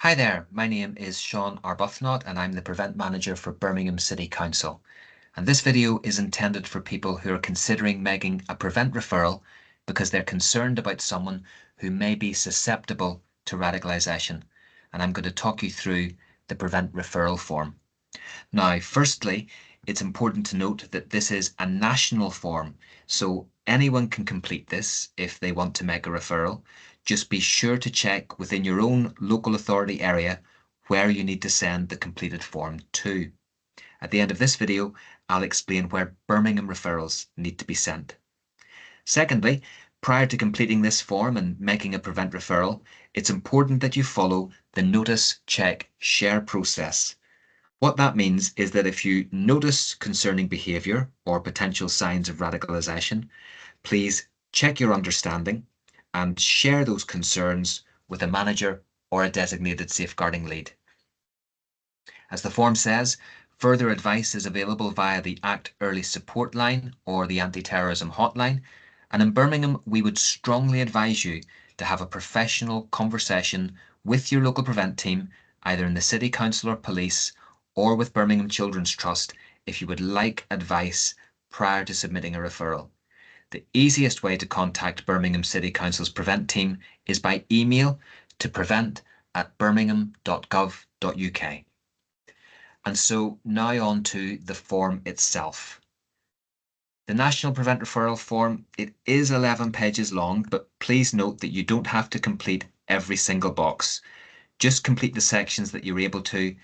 Hi there, my name is Sean Arbuthnot and I'm the Prevent Manager for Birmingham City Council. And this video is intended for people who are considering making a prevent referral because they're concerned about someone who may be susceptible to radicalisation. And I'm going to talk you through the prevent referral form. Now, firstly, it's important to note that this is a national form, so anyone can complete this if they want to make a referral. Just be sure to check within your own local authority area where you need to send the completed form to. At the end of this video, I'll explain where Birmingham referrals need to be sent. Secondly, prior to completing this form and making a prevent referral, it's important that you follow the notice, check, share process. What that means is that if you notice concerning behaviour or potential signs of radicalisation, please check your understanding and share those concerns with a manager or a designated safeguarding lead. As the form says, further advice is available via the ACT Early Support Line or the Anti-Terrorism Hotline, and in Birmingham we would strongly advise you to have a professional conversation with your local prevent team, either in the City Council or police, or with Birmingham Children's Trust if you would like advice prior to submitting a referral. The easiest way to contact Birmingham City Council's Prevent team is by email to prevent@birmingham.gov.uk. And so now on to the form itself. The National Prevent Referral Form, it is 11 pages long, but please note that you don't have to complete every single box. Just complete the sections that you're able to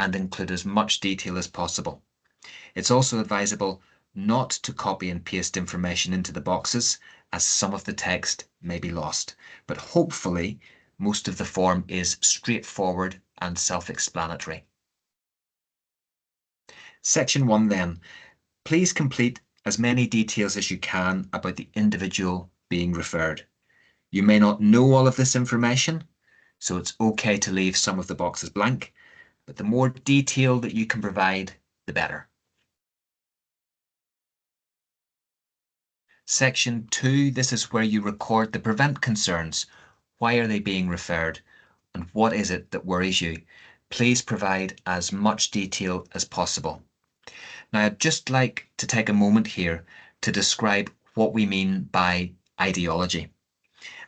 and include as much detail as possible. It's also advisable not to copy and paste information into the boxes, as some of the text may be lost. But hopefully, most of the form is straightforward and self-explanatory. Section 1 then. Please complete as many details as you can about the individual being referred. You may not know all of this information, so it's okay to leave some of the boxes blank, but the more detail that you can provide, the better. Section 2, this is where you record the prevent concerns. Why are they being referred? And what is it that worries you? Please provide as much detail as possible. Now, I'd just like to take a moment here to describe what we mean by ideology.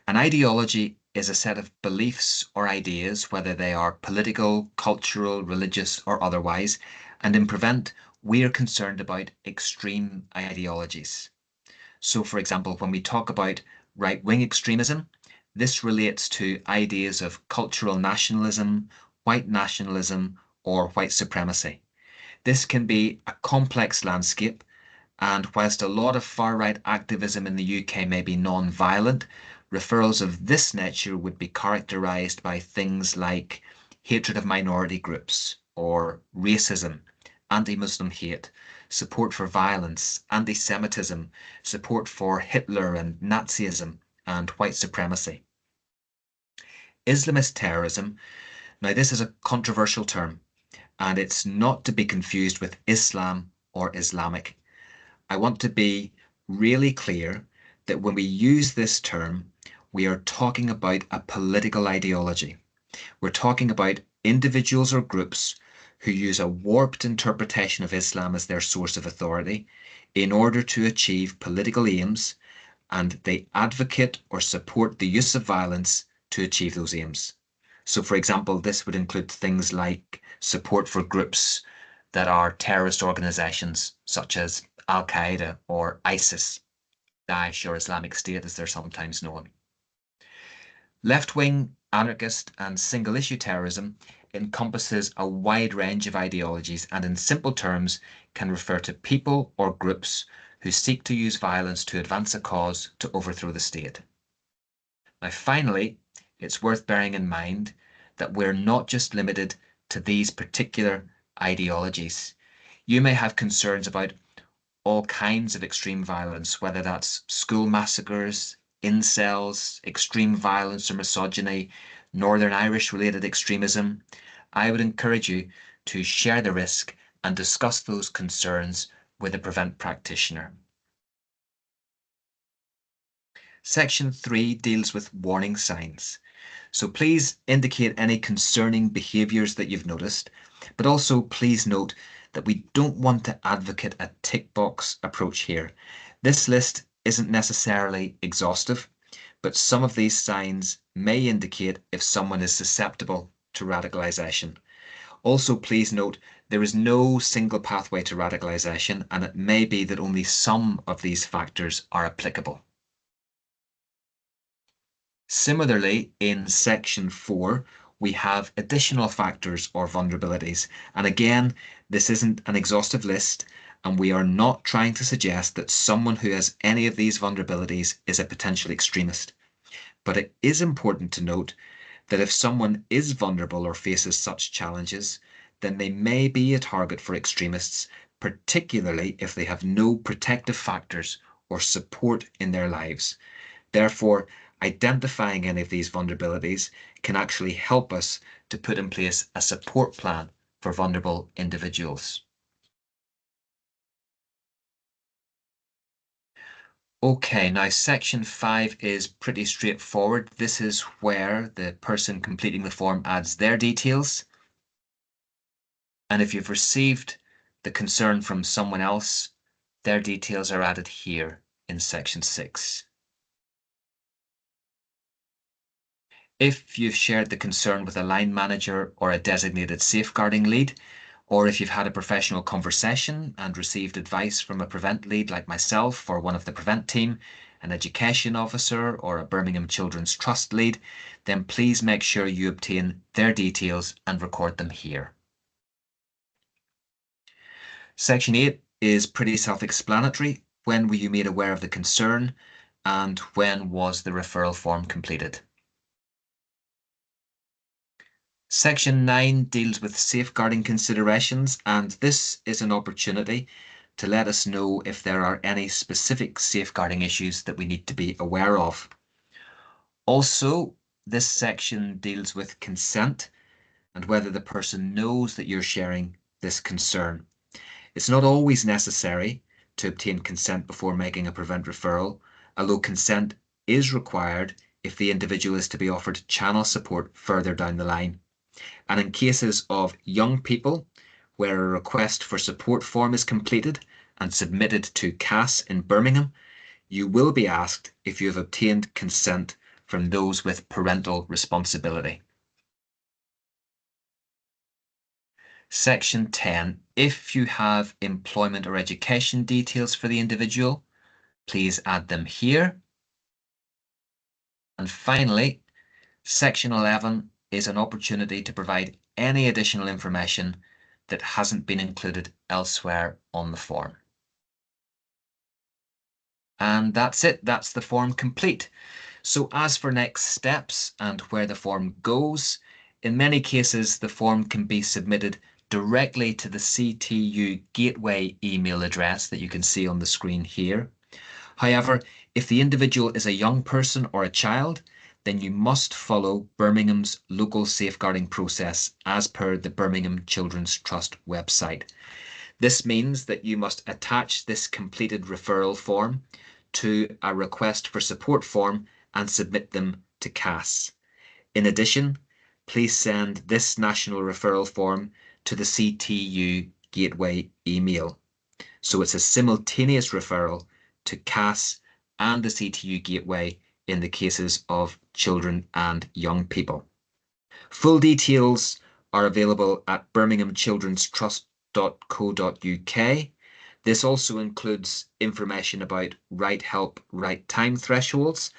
An ideology is a set of beliefs or ideas, whether they are political, cultural, religious, or otherwise, and in Prevent, we are concerned about extreme ideologies. So, for example, when we talk about right-wing extremism, this relates to ideas of cultural nationalism, white nationalism, or white supremacy. This can be a complex landscape, and whilst a lot of far-right activism in the UK may be non-violent, referrals of this nature would be characterised by things like hatred of minority groups, or racism, anti-Muslim hate, support for violence, anti-Semitism, support for Hitler and Nazism, and white supremacy. Islamist terrorism, now this is a controversial term, and it's not to be confused with Islam or Islamic. I want to be really clear that when we use this term, we are talking about a political ideology. We're talking about individuals or groups who use a warped interpretation of Islam as their source of authority in order to achieve political aims, and they advocate or support the use of violence to achieve those aims. So, for example, this would include things like support for groups that are terrorist organizations such as Al-Qaeda or ISIS, Daesh or Islamic State as they're sometimes known. Left-wing, anarchist and single-issue terrorism encompasses a wide range of ideologies and in simple terms can refer to people or groups who seek to use violence to advance a cause to overthrow the state. Now finally, it's worth bearing in mind that we're not just limited to these particular ideologies. You may have concerns about all kinds of extreme violence, whether that's school massacres, incels, extreme violence or misogyny, Northern Irish related extremism. I would encourage you to share the risk and discuss those concerns with a Prevent practitioner. Section 3 deals with warning signs. So please indicate any concerning behaviours that you've noticed, but also please note that we don't want to advocate a tick box approach here. This list isn't necessarily exhaustive, but some of these signs may indicate if someone is susceptible to radicalisation. Also, please note there is no single pathway to radicalisation, and it may be that only some of these factors are applicable. Similarly, in section 4, we have additional factors or vulnerabilities. And again, this isn't an exhaustive list, and we are not trying to suggest that someone who has any of these vulnerabilities is a potential extremist. But it is important to note that if someone is vulnerable or faces such challenges, then they may be a target for extremists, particularly if they have no protective factors or support in their lives. Therefore, identifying any of these vulnerabilities can actually help us to put in place a support plan for vulnerable individuals. Okay, now section 5 is pretty straightforward. This is where the person completing the form adds their details. And if you've received the concern from someone else, their details are added here in section 6. If you've shared the concern with a line manager or a designated safeguarding lead, or if you've had a professional conversation and received advice from a Prevent lead like myself or one of the Prevent team, an education officer or a Birmingham Children's Trust lead, then please make sure you obtain their details and record them here. Section 8 is pretty self-explanatory. When were you made aware of the concern, and when was the referral form completed? Section 9 deals with safeguarding considerations, and this is an opportunity to let us know if there are any specific safeguarding issues that we need to be aware of. Also, this section deals with consent and whether the person knows that you're sharing this concern. It's not always necessary to obtain consent before making a Prevent referral, although consent is required if the individual is to be offered channel support further down the line. And in cases of young people, where a request for support form is completed and submitted to CAS in Birmingham, you will be asked if you have obtained consent from those with parental responsibility. Section 10. If you have employment or education details for the individual, please add them here. And finally, Section 11 is an opportunity to provide any additional information that hasn't been included elsewhere on the form. And that's it, that's the form complete. So as for next steps and where the form goes, in many cases the form can be submitted directly to the CTU Gateway email address that you can see on the screen here. However, if the individual is a young person or a child, then you must follow Birmingham's local safeguarding process as per the Birmingham Children's Trust website. This means that you must attach this completed referral form to a request for support form and submit them to CAS. In addition, please send this national referral form to the CTU Gateway email. So it's a simultaneous referral to CAS and the CTU Gateway in the cases of children and young people. Full details are available at birminghamchildrenstrust.co.uk. This also includes information about right help, right time thresholds,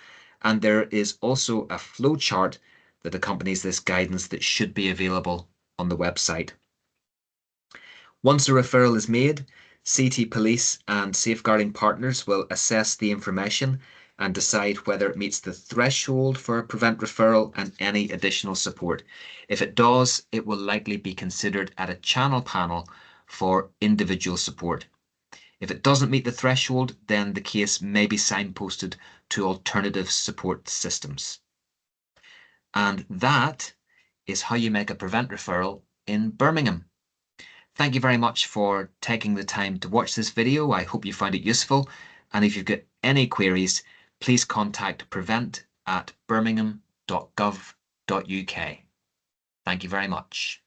and there is also a flowchart that accompanies this guidance that should be available on the website. Once a referral is made, CT Police and safeguarding partners will assess the information and decide whether it meets the threshold for a Prevent referral and any additional support. If it does, it will likely be considered at a channel panel for individual support. If it doesn't meet the threshold, then the case may be signposted to alternative support systems. And that is how you make a Prevent referral in Birmingham. Thank you very much for taking the time to watch this video. I hope you found it useful. And if you've got any queries, please contact prevent@birmingham.co.uk. nationalpreventreferral.gov.uk. Thank you very much.